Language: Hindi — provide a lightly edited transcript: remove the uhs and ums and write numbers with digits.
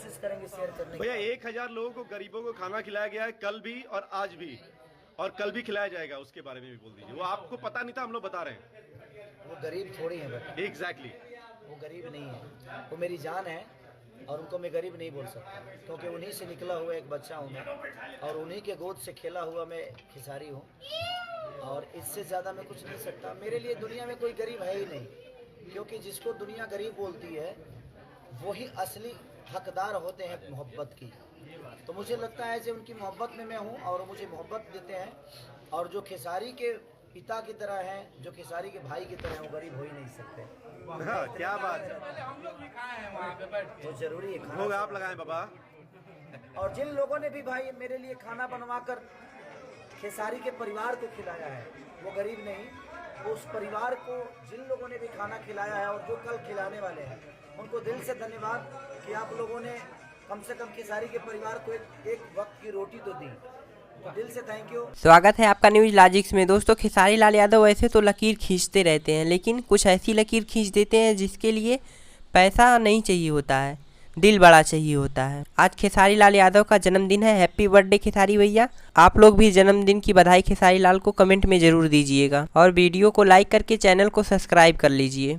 कोशिश करेंगे शेयर करने की। भैया 1000 लोगों को, गरीबों को खाना खिलाया गया है कल भी और आज भी, और कल भी खिलाया जाएगा, उसके बारे में भी बोल दीजिए। वो आपको पता नहीं था, हम लोग बता रहे हैं। वो गरीब थोड़ी है बेटा, एग्जैक्टली वो गरीब नहीं है, वो मेरी जान है और उनको मैं गरीब नहीं बोल सकता, क्योंकि उन्हीं से निकला हुआ एक बच्चा हूँ मैं, और उन्हीं के गोद से खेला हुआ मैं खिसारी हूँ, और इससे ज़्यादा मैं कुछ नहीं सकता। मेरे लिए दुनिया में कोई गरीब है ही नहीं, क्योंकि जिसको दुनिया गरीब बोलती है वही असली हकदार होते हैं मोहब्बत की। तो मुझे लगता है कि उनकी मोहब्बत में मैं हूँ और मुझे मोहब्बत देते हैं, और जो खेसारी के पिता की तरह हैं, जो खेसारी के भाई की तरह हैं, वो गरीब हो ही नहीं सकते। हाँ, क्या बात है। तो जरूरी है खाना। भोग आप लगाएं बाबा। और जिन लोगों ने भी भाई मेरे लिए खाना बनवाकर खेसारी के परिवार को खिलाया है, वो गरीब नहीं, वो उस परिवार को जिन लोगों ने भी खाना खिलाया है और जो कल खिलाने वाले हैं, उनको दिल से धन्यवाद कि आप लोगों ने कम से कम खेसारी के परिवार को एक वक्त की रोटी तो दी। तो दिल से थैंक यू। स्वागत है आपका न्यूज लॉजिक्स में। दोस्तों, खेसारी लाल यादव वैसे तो लकीर खींचते रहते हैं, लेकिन कुछ ऐसी लकीर खींच देते हैं जिसके लिए पैसा नहीं चाहिए होता है, दिल बड़ा चाहिए होता है। आज खेसारी लाल यादव का जन्मदिन है। हैप्पी बर्थडे खेसारी भैया। आप लोग भी जन्मदिन की बधाई खेसारी लाल को कमेंट में ज़रूर दीजिएगा, और वीडियो को लाइक करके चैनल को सब्सक्राइब कर लीजिए।